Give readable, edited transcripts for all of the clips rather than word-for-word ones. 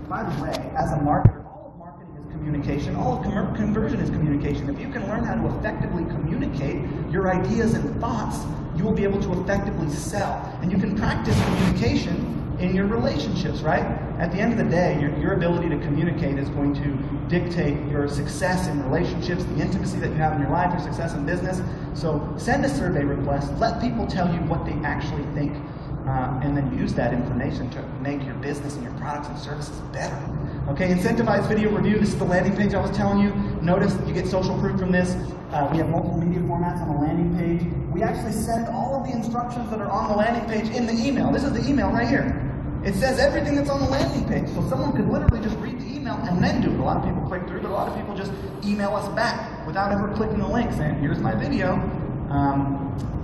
by the way, as a marketer, all of marketing is communication, all of conversion is communication. If you can learn how to effectively communicate your ideas and thoughts, you will be able to effectively sell. And you can practice communication in your relationships, right? At the end of the day, your ability to communicate is going to dictate your success in relationships, the intimacy that you have in your life, your success in business. So send a survey request, let people tell you what they actually think, and then use that information to make your business and your products and services better. Okay, incentivized video review. This is the landing page I was telling you. Notice you get social proof from this. We have multiple media formats on the landing page. We actually send all of the instructions that are on the landing page in the email. This is the email right here. It says everything that's on the landing page. So someone could literally just read the email and then do it. A lot of people click through, but a lot of people just email us back without ever clicking the link saying, here's my video.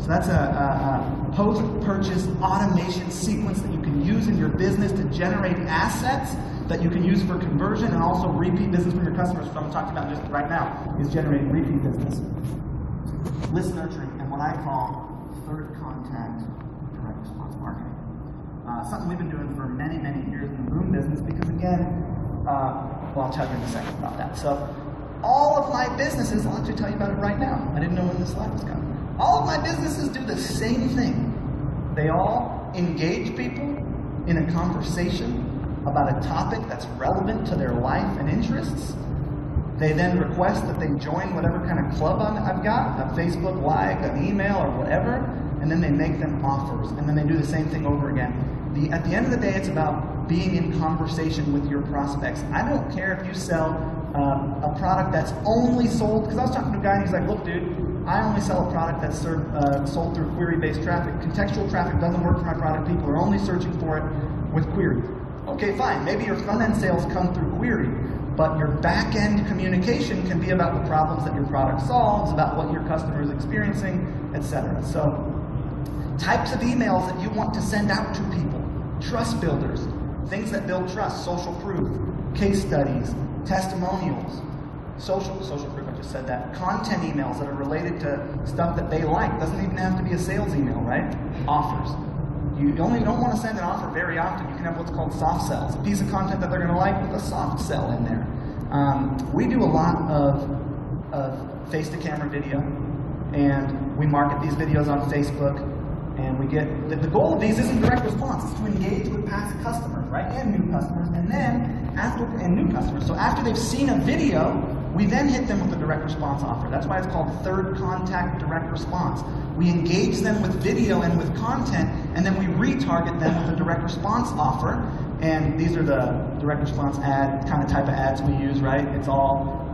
So that's a post-purchase automation sequence that you can use in your business to generate assets that you can use for conversion and also repeat business from your customers. What I'm talking about just right now is generating repeat business. List nurturing and what I call third contact direct response marketing. Something we've been doing for many, many years in the boom business because again, well, I'll tell you in a second about that. So all of my businesses, I'll actually tell you about it right now. I didn't know when this slide was coming. All of my businesses do the same thing. They all engage people in a conversation about a topic that's relevant to their life and interests. They then request that they join whatever kind of club I've got, a Facebook like, an email, or whatever, and then they make them offers, and then they do the same thing over again. At the end of the day, it's about being in conversation with your prospects. I don't care if you sell a product that's only sold, because I was talking to a guy and he's like, look dude, I only sell a product that's sold through query-based traffic. Contextual traffic doesn't work for my product. People are only searching for it with query. Okay, fine. Maybe your front-end sales come through query, but your back-end communication can be about the problems that your product solves, about what your customer is experiencing, etc. So, types of emails that you want to send out to people. Trust builders, things that build trust, social proof, case studies, testimonials, social proof, I just said that, content emails that are related to stuff that they like. Doesn't even have to be a sales email, right? Offers. You don't want to send an offer very often. You can have what's called soft sells, a piece of content that they're going to like with a soft sell in there. We do a lot of face-to-camera video, and we market these videos on Facebook. And we get, the goal of these isn't direct response, it's to engage with past customers, right? And new customers, and then new customers. So after they've seen a video, we then hit them with a direct response offer. That's why it's called third contact direct response. We engage them with video and with content, and then we retarget them with a direct response offer. And these are the direct response ad kind of type of ads we use, right? It's all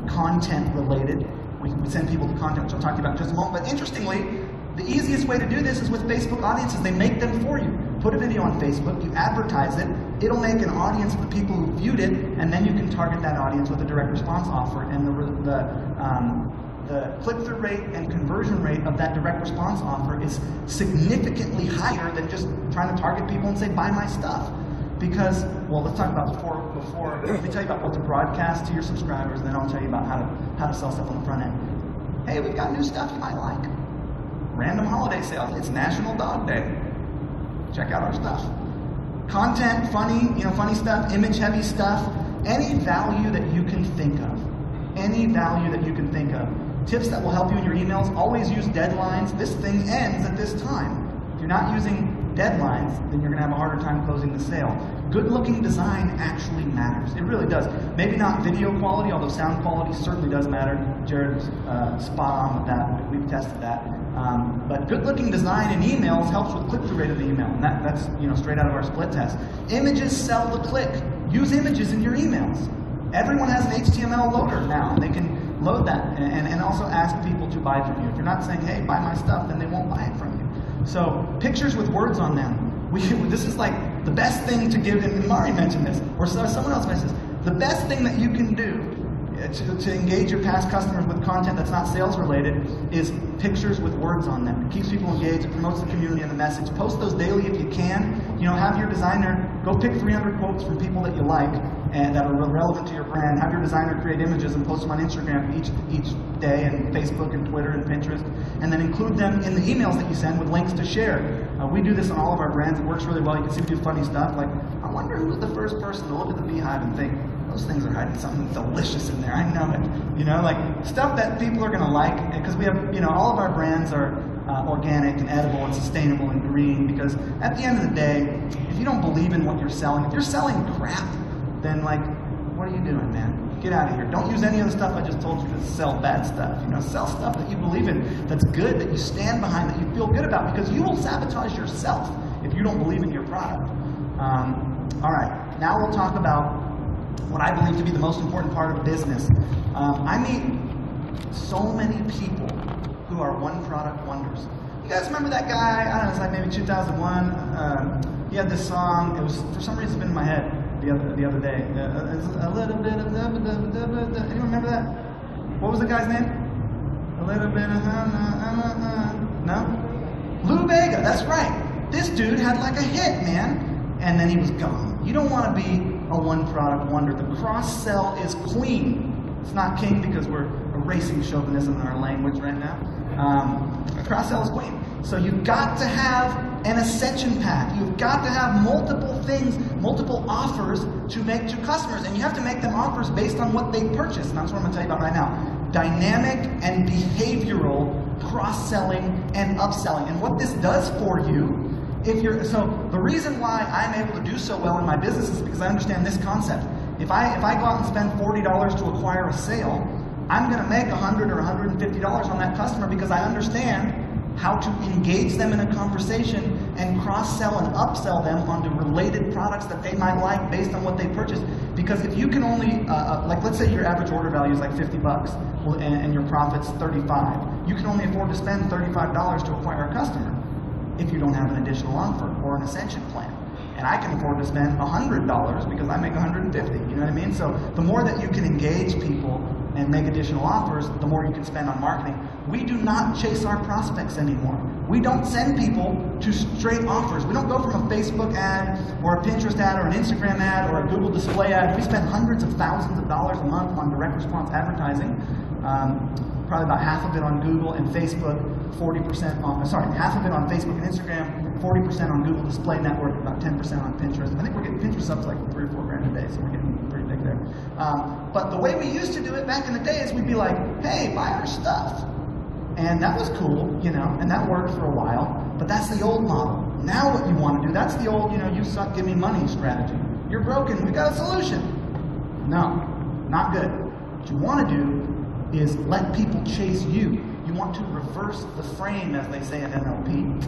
content related. We send people to content, which I'll talk to you about in just a moment. But interestingly, the easiest way to do this is with Facebook audiences. They make them for you. Put a video on Facebook, you advertise it, it'll make an audience of the people who viewed it, and then you can target that audience with a direct response offer. And the click-through rate and conversion rate of that direct response offer is significantly higher than just trying to target people and say, buy my stuff. Because, well, let's talk about before let me tell you about what to broadcast to your subscribers, and then I'll tell you about how to sell stuff on the front end. Hey, we've got new stuff you might like. Random holiday sales. It's National Dog Day. Check out our stuff. Content, funny stuff, image-heavy stuff. Any value that you can think of. Any value that you can think of. Tips that will help you in your emails. Always use deadlines. This thing ends at this time. If you're not using deadlines, then you're going to have a harder time closing the sale. Good-looking design actually matters. It really does. Maybe not video quality, although sound quality certainly does matter. Jared was spot on with that. We've tested that. But good-looking design in emails helps with click-through rate of the email. And that's straight out of our split test. Images sell the click. Use images in your emails. Everyone has an HTML loader now. They can load that and also ask people to buy from you. If you're not saying, hey, buy my stuff, then they won't buy it from you. So pictures with words on them. This is like the best thing to give, and Mari mentioned this, or someone else mentioned this. The best thing that you can do to engage your past customers with content that's not sales related is pictures with words on them. It keeps people engaged, it promotes the community and the message. Post those daily if you can. Have your designer go pick 300 quotes from people that you like and that are relevant to your brand. Have your designer create images and post them on Instagram each day, and Facebook and Twitter and Pinterest, and then include them in the emails that you send with links to share. We do this on all of our brands. It works really well. You can see we do funny stuff like, I wonder who was the first person to look at the beehive and think, those things are hiding something delicious in there. I know it. You know, like stuff that people are going to like, because we have, you know, all of our brands are organic and edible and sustainable and green, because at the end of the day, if you don't believe in what you're selling, if you're selling crap, then like, what are you doing, man? Get out of here. Don't use any of the stuff I just told you to sell bad stuff. You know, sell stuff that you believe in, that's good, that you stand behind, that you feel good about, because you will sabotage yourself if you don't believe in your product. All right, now we'll talk about what I believe to be the most important part of business. I meet so many people who are one-product wonders. You guys remember that guy? I don't know, it was like maybe 2001. He had this song. It was, for some reason, it's been in my head the other day. A little bit of anyone remember that? What was the guy's name? A little bit of no? Lou Bega. That's right. This dude had like a hit, man, and then he was gone. You don't want to be a one-product wonder. The cross-sell is queen. It's not king because we're erasing chauvinism in our language right now. Cross-sell is queen. So you've got to have an ascension path. You've got to have multiple things, multiple offers to make to customers. And you have to make them offers based on what they purchase. And that's what I'm going to tell you about right now. Dynamic and behavioral cross-selling and upselling. And what this does for you, so the reason why I'm able to do so well in my business is because I understand this concept. If I go out and spend $40 to acquire a sale, I'm going to make $100 or $150 on that customer because I understand how to engage them in a conversation and cross-sell and upsell them onto related products that they might like based on what they purchased. Because if you can only, like let's say your average order value is like $50 and your profit's $35, you can only afford to spend $35 to acquire a customer if you don't have an additional offer or an ascension plan. And I can afford to spend $100 because I make $150, you know what I mean? So the more that you can engage people and make additional offers, the more you can spend on marketing. We do not chase our prospects anymore. We don't send people to straight offers. We don't go from a Facebook ad or a Pinterest ad or an Instagram ad or a Google display ad. We spend hundreds of thousands of dollars a month on direct response advertising. Probably about half of it on Google and Facebook, 40% on, half of it on Facebook and Instagram, 40% on Google Display Network, about 10% on Pinterest. I think we're getting Pinterest up to like $3 or $4 grand a day, so we're getting pretty big there. But the way we used to do it back in the day is we'd be like, hey, buy our stuff. And that was cool, you know, and that worked for a while, but that's the old model. Now what you want to do, that's the old, you know, you suck, give me money strategy. You're broken, we got a solution. No, not good. What you want to do is let people chase you. You want to reverse the frame, as they say in NLP,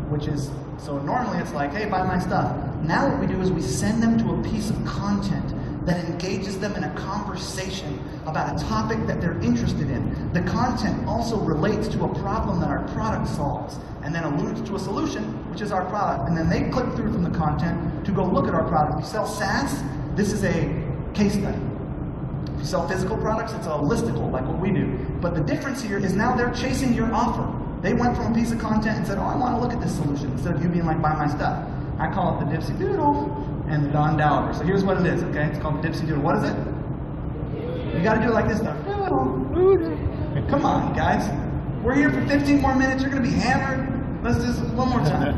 which is, so normally it's like, hey, buy my stuff. Now what we do is we send them to a piece of content that engages them in a conversation about a topic that they're interested in. The content also relates to a problem that our product solves, and then alludes to a solution, which is our product. And then they click through from the content to go look at our product. If you sell SaaS, this is a case study. If you sell physical products, it's a listicle, like what we do. But the difference here is now they're chasing your offer. They went from a piece of content and said, oh, I want to look at this solution, instead of you being like, buy my stuff. I call it the Dipsy Doodle and the Don Dowler. So here's what it is, okay? It's called the Dipsy Doodle. What is it? You got to do it like this now. Come on, guys. We're here for 15 more minutes. You're going to be hammered. Let's just, one more time.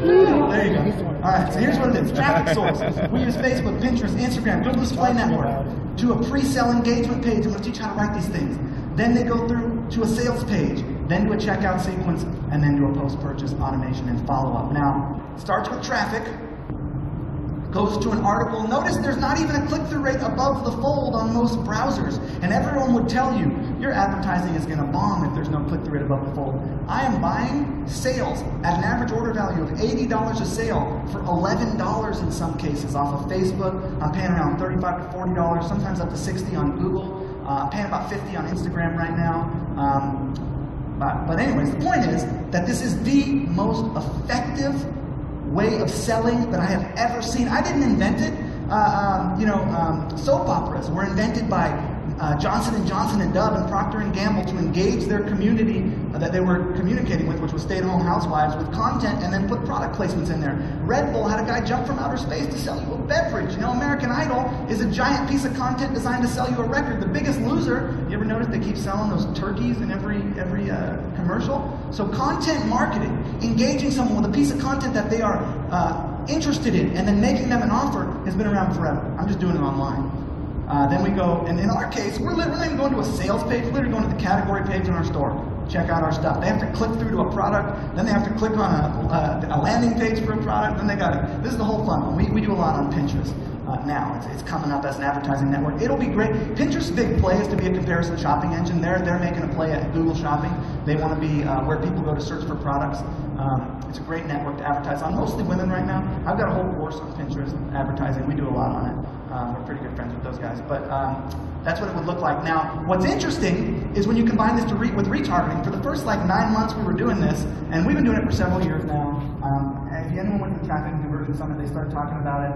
There you go. All right, so here's what it is. Traffic source. We use Facebook, Pinterest, Instagram, Google Display Network to a pre-sale engagement page. I'm going to teach you how to write these things. Then they go through to a sales page, then to a checkout sequence, and then to a post-purchase automation and follow-up. Now, it starts with traffic, goes to an article. Notice there's not even a click-through rate above the fold on most browsers. And everyone would tell you, your advertising is going to bomb if there's no click-through rate above the fold. I am buying sales at an average order value of $80 a sale for $11 in some cases off of Facebook. I'm paying around $35 to $40, sometimes up to $60 on Google. I'm paying about $50 on Instagram right now. But anyways, the point is that this is the most effective way of selling that I have ever seen. I didn't invent it. Soap operas were invented by Johnson & Johnson and Dove and Procter & Gamble to engage their community that they were communicating with, which was stay-at-home housewives, with content and then put product placements in there. Red Bull had a guy jump from outer space to sell you a beverage. You know, American Idol is a giant piece of content designed to sell you a record. The Biggest Loser, you ever notice they keep selling those turkeys in every commercial? So content marketing, engaging someone with a piece of content that they are interested in, and then making them an offer has been around forever. I'm just doing it online. Then we go, and in our case, we're not even going to a sales page, we're literally going to the category page in our store. Check out our stuff. They have to click through to a product, then they have to click on a landing page for a product, then they got to, this is the whole funnel. We do a lot on Pinterest now. It's coming up as an advertising network. It'll be great. Pinterest's big play is to be a comparison shopping engine. They're making a play at Google Shopping. They want to be where people go to search for products. It's a great network to advertise on, mostly women right now. I've got a whole course on Pinterest advertising. We do a lot on it. We're pretty good friends with those guys. But that's what it would look like. Now, what's interesting is when you combine this with retargeting. For the first like 9 months we were doing this, and we've been doing it for several years now. If anyone went to the Traffic and Conversion Summit, they started talking about it.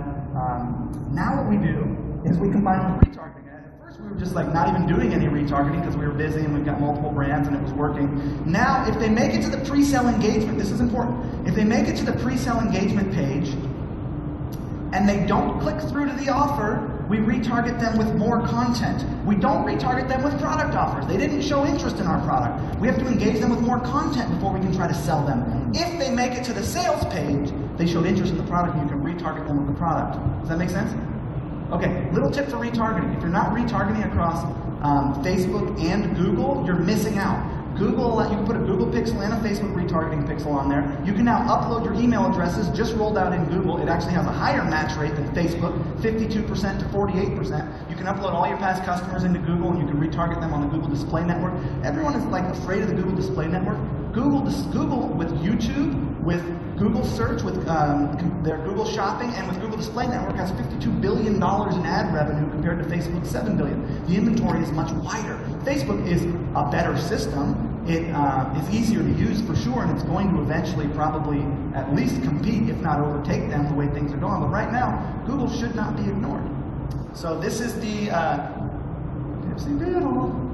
Now what we do is we combine with retargeting. At first we were just like not even doing any retargeting because we were busy and we've got multiple brands and it was working. Now, if they make it to the pre-sale engagement, this is important. If they make it to the pre-sale engagement page, and they don't click through to the offer, we retarget them with more content. We don't retarget them with product offers. They didn't show interest in our product. We have to engage them with more content before we can try to sell them. If they make it to the sales page, they showed interest in the product and you can retarget them with the product. Does that make sense? Okay, little tip for retargeting. If you're not retargeting across Facebook and Google, you're missing out. Google, you can put a Google pixel and a Facebook retargeting pixel on there. You can now upload your email addresses, just rolled out in Google. It actually has a higher match rate than Facebook, 52% to 48%. You can upload all your past customers into Google and you can retarget them on the Google Display Network. Everyone is like afraid of the Google Display Network. Google with YouTube, with Google Search, with their Google Shopping, and with Google Display Network has $52 billion in ad revenue compared to Facebook's $7 billion. The inventory is much wider. Facebook is a better system. It is easier to use for sure, and it's going to eventually probably at least compete, if not overtake them the way things are going. But right now, Google should not be ignored. So this is the Dipsy Doodle.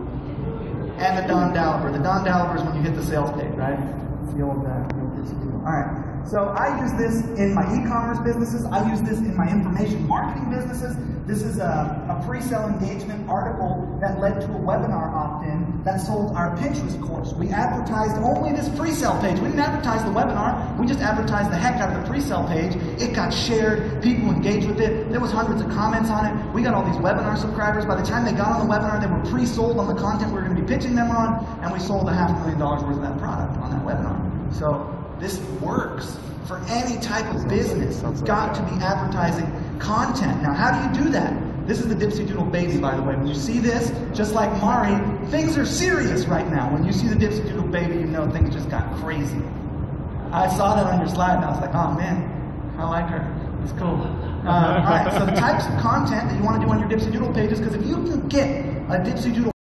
And the Don Daliber. The Don Daliber is when you hit the sales page, right? It's the old Dipsy Doodle. All right. So I use this in my e-commerce businesses. I use this in my information marketing businesses. This is a pre-sale engagement article that led to a webinar opt-in that sold our Pinterest course. We advertised only this pre-sale page. We didn't advertise the webinar. We just advertised the heck out of the pre-sale page. It got shared. People engaged with it. There was hundreds of comments on it. We got all these webinar subscribers. By the time they got on the webinar, they were pre-sold on the content we were going to be pitching them on, and we sold $500,000 worth of that product on that webinar. So this works for any type of business. You've got to be advertising content. Now, how do you do that? This is the Dipsy Doodle baby, by the way. When you see this, just like Mari, things are serious right now. When you see the Dipsy Doodle baby, you know things just got crazy. I saw that on your slide, and I was like, oh man, I like her. It's cool. All right, so the types of content that you want to do on your Dipsy Doodle pages, because if you can get a Dipsy Doodle